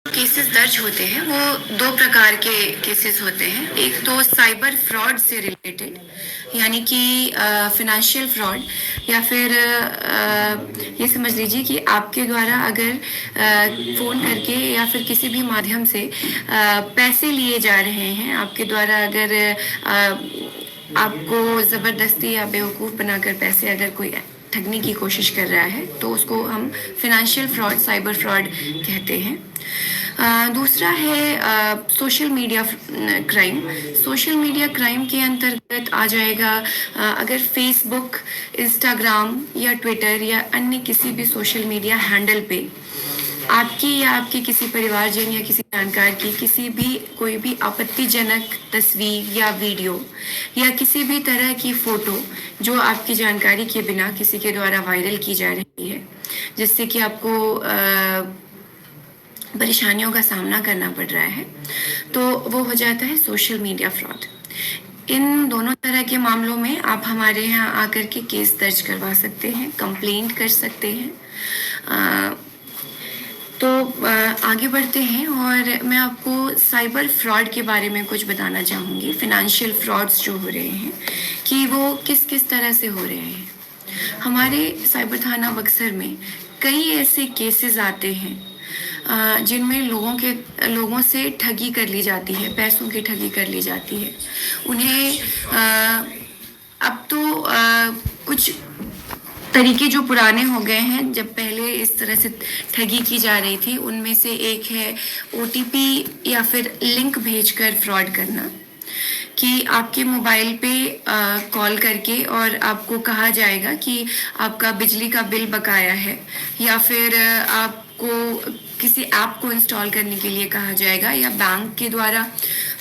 Cases दर्ज होते हैं वो दो प्रकार के केसेस होते हैं। एक तो साइबर फ्रॉड से रिलेटेड, यानी कि फिनेंशियल फ्रॉड, या फिर ये समझ लीजिए कि आपके द्वारा अगर फ़ोन करके या फिर किसी भी माध्यम से पैसे लिए जा रहे हैं, आपके द्वारा अगर आपको ज़बरदस्ती या बेवकूफ़ बनाकर पैसे अगर कोई ठगने की कोशिश कर रहा है, तो उसको हम फिनेंशियल फ्रॉड, साइबर फ्रॉड कहते हैं। दूसरा है social media crime. Social media crime के अंतर्गत आ जाएगा अगर फेसबुक, इंस्टाग्राम या ट्विटर या अन्य किसी भी सोशल मीडिया हैंडल पे आपकी या आपके किसी परिवारजन या किसी जानकार की किसी भी कोई भी आपत्तिजनक तस्वीर या वीडियो या किसी भी तरह की फ़ोटो जो आपकी जानकारी के बिना किसी के द्वारा वायरल की जा रही है, जिससे कि आपको परेशानियों का सामना करना पड़ रहा है, तो वो हो जाता है सोशल मीडिया फ्रॉड। इन दोनों तरह के मामलों में आप हमारे यहाँ आकर के केस दर्ज करवा सकते हैं, कंप्लेंट कर सकते हैं। तो आगे बढ़ते हैं और मैं आपको साइबर फ्रॉड के बारे में कुछ बताना चाहूँगी। फिनेंशियल फ्रॉड्स जो हो रहे हैं कि वो किस किस तरह से हो रहे हैं। हमारे साइबर थाना बक्सर में कई ऐसे केसेस आते हैं जिनमें लोगों से ठगी कर ली जाती है, पैसों की ठगी कर ली जाती है। उन्हें अब तो कुछ तरीके जो पुराने हो गए हैं, जब पहले इस तरह से ठगी की जा रही थी, उनमें से एक है ओटीपी या फिर लिंक भेजकर फ्रॉड करना, कि आपके मोबाइल पे कॉल करके और आपको कहा जाएगा कि आपका बिजली का बिल बकाया है, या फिर आपको किसी ऐप को इंस्टॉल करने के लिए कहा जाएगा, या बैंक के द्वारा,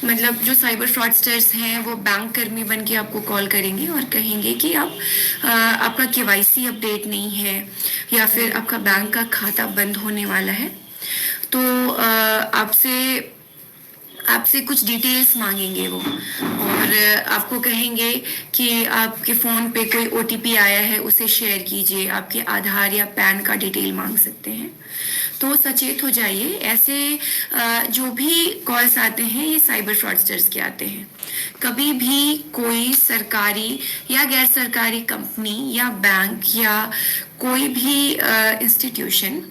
मतलब जो साइबर फ्रॉडस्टर्स हैं वो बैंक कर्मी बन के आपको कॉल करेंगे और कहेंगे कि आपका केवाईसी अपडेट नहीं है या फिर आपका बैंक का खाता बंद होने वाला है, तो आपसे कुछ डिटेल्स मांगेंगे वो, और आपको कहेंगे कि आपके फ़ोन पे कोई ओटीपी आया है, उसे शेयर कीजिए, आपके आधार या पैन का डिटेल मांग सकते हैं। तो सचेत हो जाइए, ऐसे जो भी कॉल्स आते हैं ये साइबर फ्रॉडस्टर्स के आते हैं। कभी भी कोई सरकारी या गैर सरकारी कंपनी या बैंक या कोई भी इंस्टीट्यूशन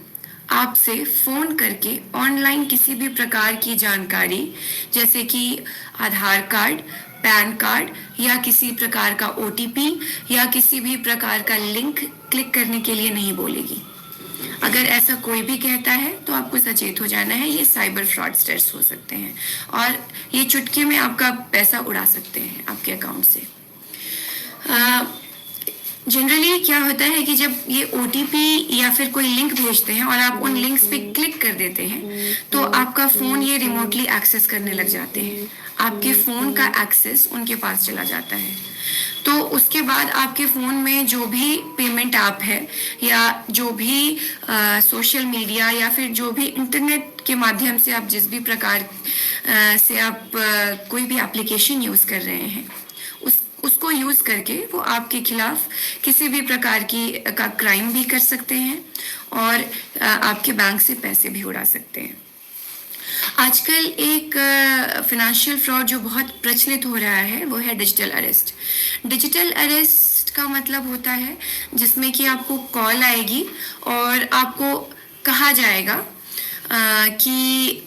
आपसे फ़ोन करके ऑनलाइन किसी भी प्रकार की जानकारी, जैसे कि आधार कार्ड, पैन कार्ड या किसी प्रकार का ओटीपी या किसी भी प्रकार का लिंक क्लिक करने के लिए नहीं बोलेगी। अगर ऐसा कोई भी कहता है तो आपको सचेत हो जाना है, ये साइबर फ्रॉडस्टर्स हो सकते हैं और ये चुटकी में आपका पैसा उड़ा सकते हैं आपके अकाउंट से। जनरली क्या होता है कि जब ये ओटीपी या फिर कोई लिंक भेजते हैं और आप उन लिंक्स पे क्लिक कर देते हैं, तो आपका फ़ोन ये रिमोटली एक्सेस करने लग जाते हैं। आपके फ़ोन का एक्सेस उनके पास चला जाता है, तो उसके बाद आपके फ़ोन में जो भी पेमेंट ऐप है या जो भी सोशल मीडिया या फिर जो भी इंटरनेट के माध्यम से आप जिस भी प्रकार से आप कोई भी एप्लीकेशन यूज़ कर रहे हैं, उसको यूज़ करके वो आपके खिलाफ किसी भी प्रकार का क्राइम भी कर सकते हैं और आपके बैंक से पैसे भी उड़ा सकते हैं। आजकल एक फिनेंशियल फ्रॉड जो बहुत प्रचलित हो रहा है वो है डिजिटल अरेस्ट। डिजिटल अरेस्ट का मतलब होता है जिसमें कि आपको कॉल आएगी और आपको कहा जाएगा कि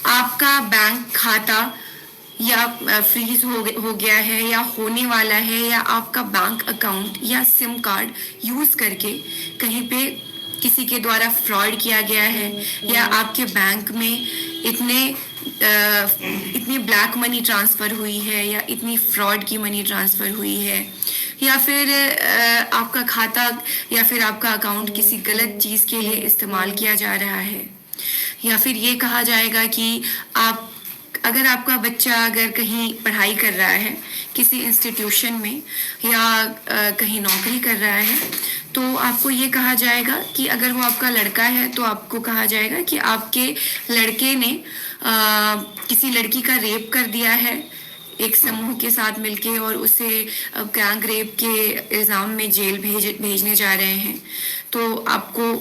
आपका बैंक खाता या फ्रीज हो गया है या होने वाला है, या आपका बैंक अकाउंट या सिम कार्ड यूज़ करके कहीं पे किसी के द्वारा फ्रॉड किया गया है, या आपके बैंक में इतनी ब्लैक मनी ट्रांसफ़र हुई है या इतनी फ्रॉड की मनी ट्रांसफ़र हुई है, या फिर आपका खाता या फिर आपका अकाउंट किसी गलत चीज़ के लिए इस्तेमाल किया जा रहा है, या फिर ये कहा जाएगा कि अगर आपका बच्चा अगर कहीं पढ़ाई कर रहा है किसी इंस्टीट्यूशन में या कहीं नौकरी कर रहा है, तो आपको ये कहा जाएगा कि अगर वो आपका लड़का है तो आपको कहा जाएगा कि आपके लड़के ने किसी लड़की का रेप कर दिया है एक समूह के साथ मिलके, और उसे गैंग रेप के इल्ज़ाम में जेल भेजने जा रहे हैं। तो आपको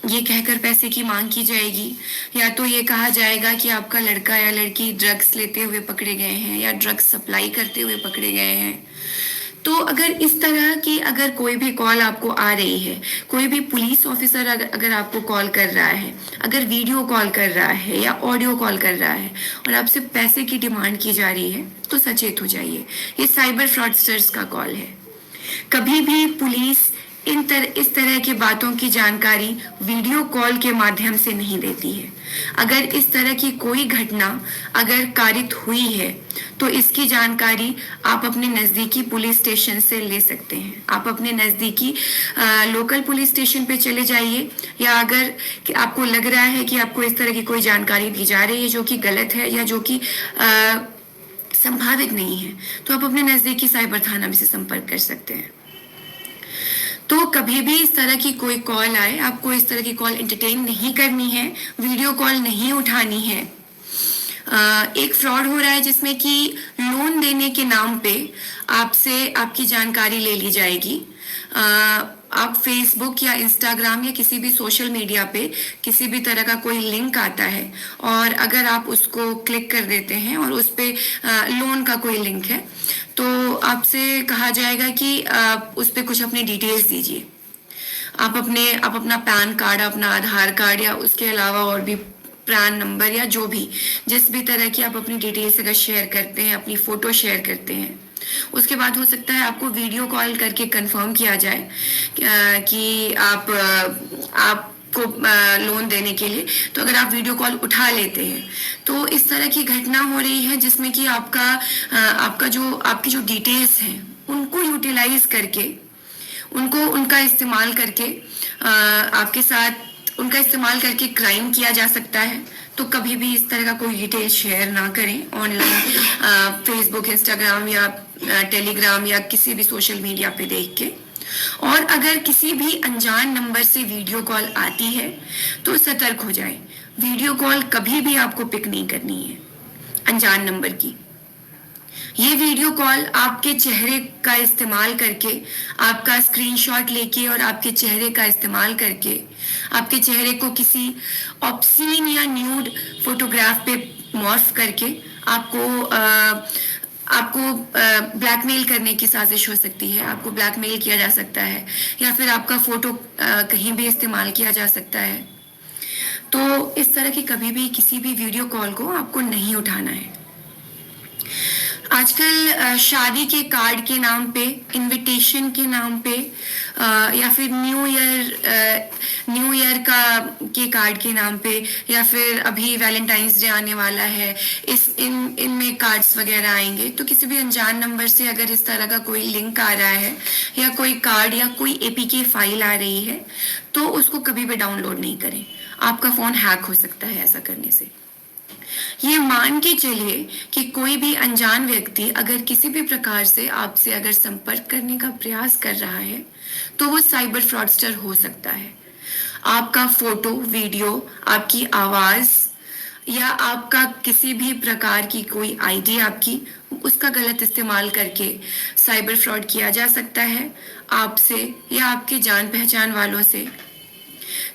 ये कहकर पैसे की मांग की जाएगी, या तो ये कहा जाएगा कि आपका लड़का या लड़की ड्रग्स लेते हुए पकड़े गए हैं या ड्रग्स सप्लाई करते हुए पकड़े गए हैं। तो अगर इस तरह की अगर कोई भी कॉल आपको आ रही है, कोई भी पुलिस ऑफिसर अगर आपको कॉल कर रहा है, अगर वीडियो कॉल कर रहा है या ऑडियो कॉल कर रहा है और आपसे पैसे की डिमांड की जा रही है, तो सचेत हो जाइए। ये साइबर फ्रॉडस्टर्स का कॉल है। कभी भी पुलिस इस तरह की बातों की जानकारी वीडियो कॉल के माध्यम से नहीं देती है। अगर इस तरह की कोई घटना अगर कारित हुई है, तो इसकी जानकारी आप अपने नज़दीकी पुलिस स्टेशन से ले सकते हैं। आप अपने नज़दीकी लोकल पुलिस स्टेशन पे चले जाइए, या अगर कि आपको लग रहा है कि आपको इस तरह की कोई जानकारी दी जा रही है जो कि गलत है या जो कि संभावित नहीं है, तो आप अपने नज़दीकी साइबर थाना में से संपर्क कर सकते हैं। तो कभी भी इस तरह की कोई कॉल आए, आपको इस तरह की कॉल एंटरटेन नहीं करनी है, वीडियो कॉल नहीं उठानी है। एक फ्रॉड हो रहा है जिसमें कि लोन देने के नाम पे आपसे आपकी जानकारी ले ली जाएगी। आप फेसबुक या इंस्टाग्राम या किसी भी सोशल मीडिया पे किसी भी तरह का कोई लिंक आता है और अगर आप उसको क्लिक कर देते हैं और उस पे लोन का कोई लिंक है, तो आपसे कहा जाएगा कि आप उस पे कुछ अपनी डिटेल्स दीजिए। आप अपना पैन कार्ड, अपना आधार कार्ड या उसके अलावा और भी प्रान नंबर या जो भी जिस भी तरह की आप अपनी डिटेल्स अगर शेयर करते हैं, अपनी फोटो शेयर करते हैं, उसके बाद हो सकता है आपको वीडियो कॉल करके कंफर्म किया जाए कि आपको लोन देने के लिए। तो अगर आप वीडियो कॉल उठा लेते हैं, तो इस तरह की घटना हो रही है जिसमें कि आपकी जो डिटेल्स हैं उनको यूटिलाइज करके, उनका इस्तेमाल करके आपके साथ उनका इस्तेमाल करके क्राइम किया जा सकता है। तो कभी भी इस तरह का कोई डिटेल शेयर ना करें ऑनलाइन, फेसबुक, इंस्टाग्राम या टेलीग्राम या किसी भी सोशल मीडिया पे देख के। और अगर किसी भी अनजान नंबर से वीडियो कॉल आती है, तो सतर्क हो जाए। वीडियो कॉल कभी भी आपको पिक नहीं करनी है अनजान नंबर की। ये वीडियो कॉल आपके चेहरे का इस्तेमाल करके, आपका स्क्रीनशॉट लेके और आपके चेहरे का इस्तेमाल करके, आपके चेहरे को किसी ऑब्सीन या न्यूड फोटोग्राफ पे मॉर्फ करके आपको ब्लैकमेल करने की साजिश हो सकती है। आपको ब्लैकमेल किया जा सकता है या फिर आपका फोटो कहीं भी इस्तेमाल किया जा सकता है। तो इस तरह की कभी भी किसी भी वीडियो कॉल को आपको नहीं उठाना है। आजकल शादी के कार्ड के नाम पे, इनविटेशन के नाम पे या फिर न्यू ईयर के कार्ड के नाम पे, या फिर अभी वैलेंटाइंस डे आने वाला है, इनमें कार्ड्स वगैरह आएंगे। तो किसी भी अनजान नंबर से अगर इस तरह का कोई लिंक आ रहा है या कोई कार्ड या कोई एपीके फाइल आ रही है, तो उसको कभी भी डाउनलोड नहीं करें। आपका फोन हैक हो सकता है ऐसा करने से। ये मान के चलिए कि कोई भी अनजान व्यक्ति अगर किसी भी प्रकार से आपसे अगर संपर्क करने का प्रयास कर रहा है, तो वो साइबर फ्रॉडस्टर हो सकता है। आपका फोटो, वीडियो, आपकी आवाज या आपका किसी भी प्रकार की कोई आईडी आपकी, उसका गलत इस्तेमाल करके साइबर फ्रॉड किया जा सकता है आपसे या आपके जान पहचान वालों से।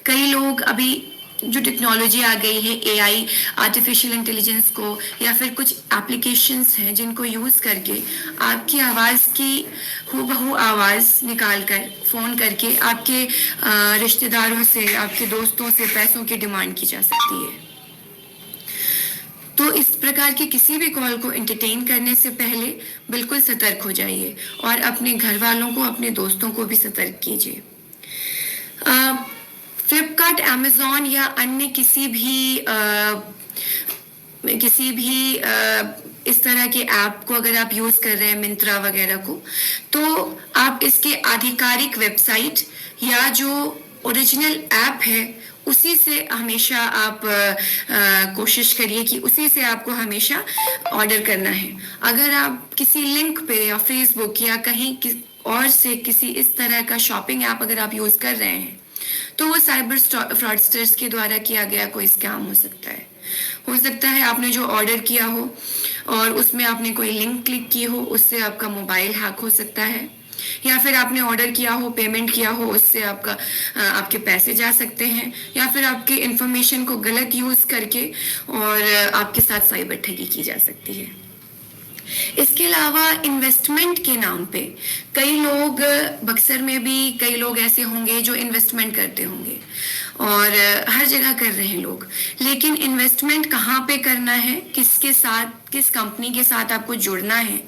कई लोग अभी जो टेक्नोलॉजी आ गई है, एआई, आर्टिफिशियल इंटेलिजेंस को, या फिर कुछ एप्लीकेशंस हैं जिनको यूज़ करके आपकी आवाज़ की हूबहू आवाज़ निकाल कर फ़ोन करके आपके रिश्तेदारों से, आपके दोस्तों से पैसों की डिमांड की जा सकती है। तो इस प्रकार के किसी भी कॉल को एंटरटेन करने से पहले बिल्कुल सतर्क हो जाइए और अपने घर वालों को, अपने दोस्तों को भी सतर्क कीजिए। फ्लिपकार्ट, अमेज़ॉन या अन्य किसी भी इस तरह के ऐप को अगर आप यूज़ कर रहे हैं, मिंत्रा वगैरह को, तो आप इसके आधिकारिक वेबसाइट या जो ओरिजिनल ऐप है उसी से हमेशा आप कोशिश करिए कि उसी से आपको हमेशा ऑर्डर करना है। अगर आप किसी लिंक पे या फेसबुक या कहीं और से किसी इस तरह का शॉपिंग ऐप अगर आप यूज़ कर रहे हैं, तो वो साइबर फ्रॉडस्टर्स के द्वारा किया गया कोई स्कैम हो सकता है। हो सकता है आपने जो ऑर्डर किया हो और उसमें आपने कोई लिंक क्लिक की हो, उससे आपका मोबाइल हैक हो सकता है। या फिर आपने ऑर्डर किया हो, पेमेंट किया हो, उससे आपके पैसे जा सकते हैं, या फिर आपके इंफॉर्मेशन को गलत यूज़ करके और आपके साथ साइबर ठगी की जा सकती है। इसके अलावा इन्वेस्टमेंट के नाम पे कई लोग, बक्सर में भी कई लोग ऐसे होंगे जो इन्वेस्टमेंट करते होंगे और हर जगह कर रहे हैं लोग, लेकिन इन्वेस्टमेंट कहाँ पे करना है, किसके साथ, किस कंपनी के साथ आपको जुड़ना है,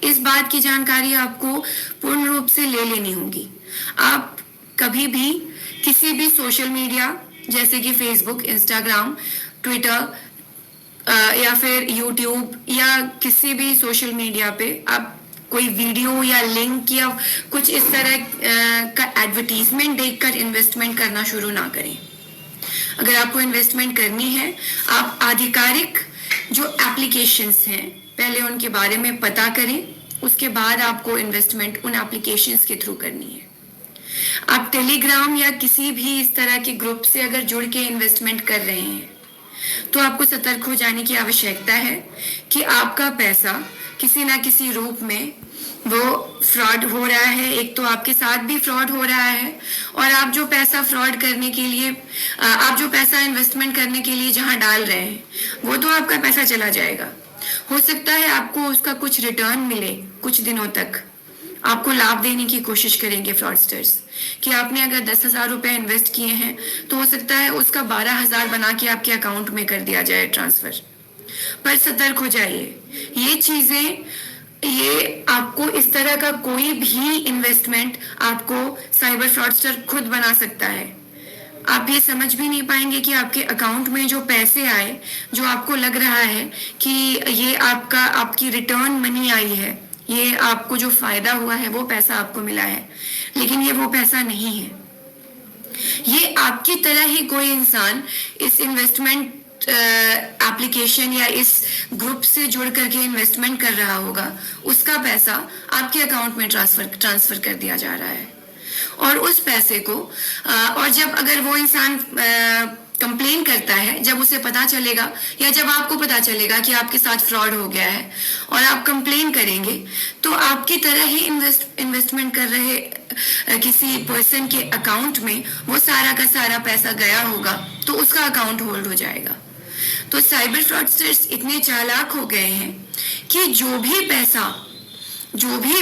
इस बात की जानकारी आपको पूर्ण रूप से ले लेनी होगी। आप कभी भी किसी भी सोशल मीडिया जैसे कि फेसबुक, इंस्टाग्राम, ट्विटर या फिर यूट्यूब या किसी भी सोशल मीडिया पे आप कोई वीडियो या लिंक या कुछ इस तरह का एडवर्टीजमेंट देखकर इन्वेस्टमेंट करना शुरू ना करें। अगर आपको इन्वेस्टमेंट करनी है, आप आधिकारिक जो एप्लीकेशंस हैं पहले उनके बारे में पता करें, उसके बाद आपको इन्वेस्टमेंट उन एप्लीकेशंस के थ्रू करनी है। आप टेलीग्राम या किसी भी इस तरह के ग्रुप से अगर जुड़ के इन्वेस्टमेंट कर रहे हैं तो आपको सतर्क हो जाने की आवश्यकता है कि आपका पैसा किसी ना किसी रूप में वो फ्रॉड हो रहा है। एक तो आपके साथ भी फ्रॉड हो रहा है और आप जो पैसा फ्रॉड करने के लिए, आप जो पैसा इन्वेस्टमेंट करने के लिए जहां डाल रहे हैं वो तो आपका पैसा चला जाएगा। हो सकता है आपको उसका कुछ रिटर्न मिले, कुछ दिनों तक आपको लाभ देने की कोशिश करेंगे फ्रॉडस्टर्स कि आपने अगर 10,000 रुपए इन्वेस्ट किए हैं तो हो सकता है उसका 12,000 बना के आपके अकाउंट में कर दिया जाए ट्रांसफर। पर सतर्क हो जाइए, ये चीजें, ये आपको इस तरह का कोई भी इन्वेस्टमेंट आपको साइबर फ्रॉडस्टर खुद बना सकता है। आप ये समझ भी नहीं पाएंगे कि आपके अकाउंट में जो पैसे आए, जो आपको लग रहा है कि ये आपकी रिटर्न मनी आई है, ये आपको जो फायदा हुआ है वो पैसा आपको मिला है, लेकिन ये वो पैसा नहीं है। ये आपकी तरह ही कोई इंसान इस इन्वेस्टमेंट एप्लीकेशन या इस ग्रुप से जुड़ करके इन्वेस्टमेंट कर रहा होगा, उसका पैसा आपके अकाउंट में ट्रांसफर कर दिया जा रहा है। और उस पैसे को और जब अगर वो इंसान कंप्लेन करता है, जब उसे पता चलेगा या जब आपको पता चलेगा कि आपके साथ फ्रॉड हो गया है और आप कंप्लेन करेंगे, तो आपकी तरह ही इन्वेस्टमेंट कर रहे किसी पर्सन के अकाउंट में वो सारा का सारा पैसा गया होगा, तो उसका अकाउंट होल्ड हो जाएगा। तो साइबर फ्रॉडस्टर्स इतने चालाक हो गए हैं कि जो भी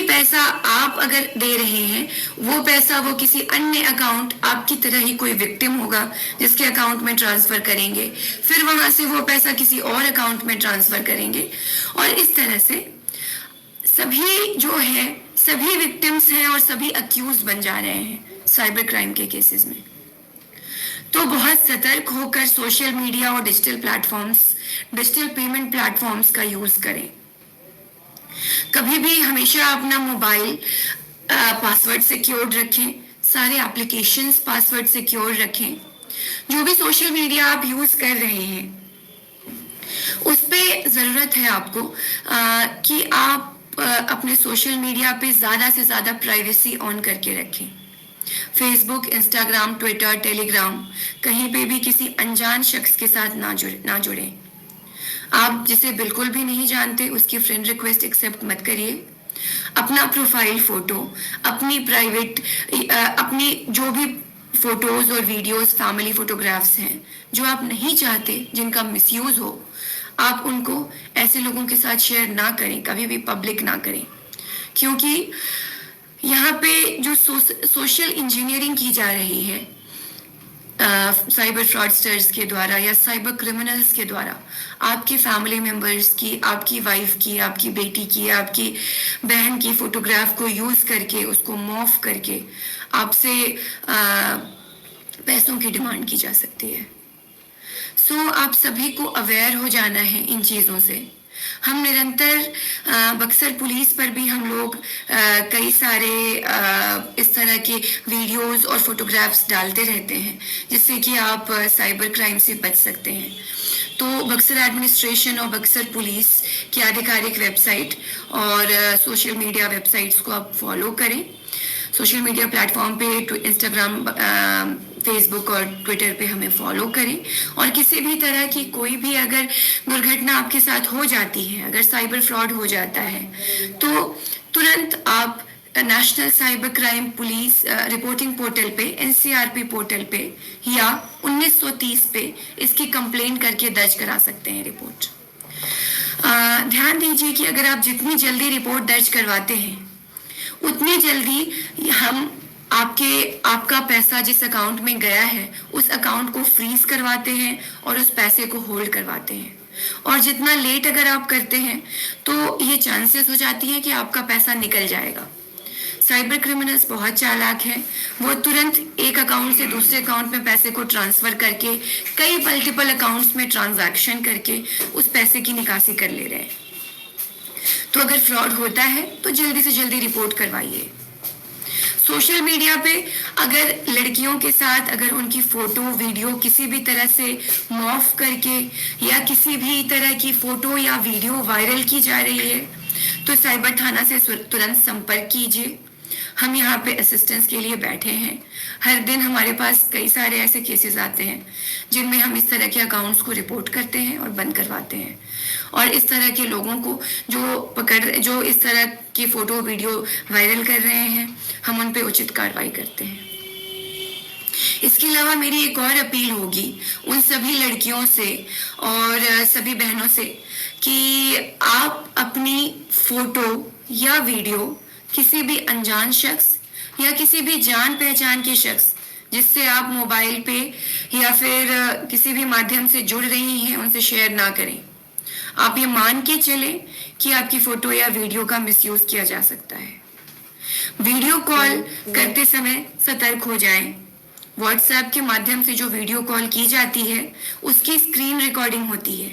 पैसा आप अगर दे रहे हैं, वो पैसा वो किसी अन्य अकाउंट, आपकी तरह ही कोई विक्टिम होगा जिसके अकाउंट में ट्रांसफर करेंगे, फिर वहां से वो पैसा किसी और अकाउंट में ट्रांसफर करेंगे और इस तरह से सभी जो है, सभी विक्टिम्स हैं और सभी अक्यूज बन जा रहे हैं साइबर क्राइम के केसेस में। तो बहुत सतर्क होकर सोशल मीडिया और डिजिटल पेमेंट प्लेटफॉर्म्स का यूज करें। कभी भी हमेशा अपना मोबाइल पासवर्ड सिक्योर्ड रखें, सारे एप्लीकेशंस पासवर्ड सिक्योर रखें। जो भी सोशल मीडिया आप यूज कर रहे हैं उस पे जरूरत है आपको कि आप अपने सोशल मीडिया पे ज्यादा से ज्यादा प्राइवेसी ऑन करके रखें। फेसबुक, इंस्टाग्राम, ट्विटर, टेलीग्राम, कहीं पे भी किसी अनजान शख्स के साथ ना जुड़ें। आप जिसे बिल्कुल भी नहीं जानते उसकी फ्रेंड रिक्वेस्ट एक्सेप्ट मत करिए। अपना प्रोफाइल फोटो, अपनी जो भी फोटोज और वीडियोस, फैमिली फोटोग्राफ्स हैं जो आप नहीं चाहते जिनका मिसयूज हो, आप उनको ऐसे लोगों के साथ शेयर ना करें, कभी भी पब्लिक ना करें। क्योंकि यहाँ पे जो सोशल इंजीनियरिंग की जा रही है साइबर फ्रॉडस्टर्स के द्वारा या साइबर क्रिमिनल्स के द्वारा, आपकी फैमिली मेंबर्स की, आपकी वाइफ की, आपकी बेटी की, आपकी बहन की फोटोग्राफ को यूज करके, उसको मॉर्फ करके आपसे पैसों की डिमांड की जा सकती है। सो आप सभी को अवेयर हो जाना है इन चीज़ों से। हम निरंतर बक्सर पुलिस पर भी हम लोग कई सारे इस तरह के वीडियोस और फोटोग्राफ्स डालते रहते हैं जिससे कि आप साइबर क्राइम से बच सकते हैं। तो बक्सर एडमिनिस्ट्रेशन और बक्सर पुलिस की आधिकारिक वेबसाइट और सोशल मीडिया वेबसाइट्स को आप फॉलो करें। सोशल मीडिया प्लेटफॉर्म पे इंस्टाग्राम, फेसबुक और ट्विटर पे हमें फॉलो करें और किसी भी तरह की कोई भी अगर दुर्घटना आपके साथ हो जाती है, अगर साइबर फ्रॉड हो जाता है, तो तुरंत आप national cyber crime police reporting portal पे, एनसीआरपी पोर्टल पे या 1930 पे इसकी कंप्लेंट करके दर्ज करा सकते हैं रिपोर्ट। ध्यान दीजिए कि अगर आप जितनी जल्दी रिपोर्ट दर्ज करवाते हैं उतनी जल्दी हम आपका पैसा जिस अकाउंट में गया है उस अकाउंट को फ्रीज करवाते हैं और उस पैसे को होल्ड करवाते हैं। और जितना लेट अगर आप करते हैं तो ये चांसेस हो जाती है कि आपका पैसा निकल जाएगा। साइबर क्रिमिनल्स बहुत चालाक हैं, वो तुरंत एक अकाउंट से दूसरे अकाउंट में पैसे को ट्रांसफर करके कई मल्टीपल अकाउंट्स में ट्रांजैक्शन करके उस पैसे की निकासी कर ले रहे हैं। तो अगर फ्रॉड होता है तो जल्दी से जल्दी रिपोर्ट करवाइए। सोशल मीडिया पे अगर लड़कियों के साथ अगर उनकी फोटो वीडियो किसी भी तरह से मॉर्फ करके या किसी भी तरह की फोटो या वीडियो वायरल की जा रही है तो साइबर थाना से तुरंत संपर्क कीजिए। हम यहाँ पे असिस्टेंस के लिए बैठे हैं। हर दिन हमारे पास कई सारे ऐसे केसेस आते हैं जिनमें हम इस तरह के अकाउंट्स को रिपोर्ट करते हैं और बंद करवाते हैं, और इस तरह के लोगों को जो इस तरह की फोटो वीडियो वायरल कर रहे हैं हम उन पे उचित कार्रवाई करते हैं। इसके अलावा मेरी एक और अपील होगी उन सभी लड़कियों से और सभी बहनों से कि आप अपनी फोटो या वीडियो किसी भी अनजान शख्स या किसी भी जान पहचान के शख्स जिससे आप मोबाइल पे या फिर किसी भी माध्यम से जुड़ रही हैं उनसे शेयर ना करें। आप ये मान के चलें कि आपकी फोटो या वीडियो का मिसयूज किया जा सकता है। वीडियो कॉल करते समय सतर्क हो जाएं। व्हाट्सएप के माध्यम से जो वीडियो कॉल की जाती है उसकी स्क्रीन रिकॉर्डिंग होती है,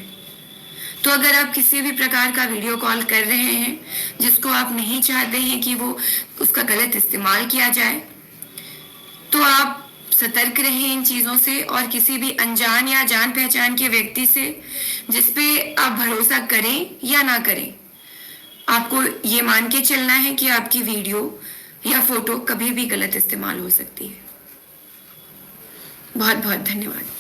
तो अगर आप किसी भी प्रकार का वीडियो कॉल कर रहे हैं जिसको आप नहीं चाहते हैं कि वो उसका गलत इस्तेमाल किया जाए तो आप सतर्क रहें इन चीज़ों से, और किसी भी अनजान या जान पहचान के व्यक्ति से जिस पे आप भरोसा करें या ना करें, आपको ये मान के चलना है कि आपकी वीडियो या फोटो कभी भी गलत इस्तेमाल हो सकती है। बहुत बहुत धन्यवाद।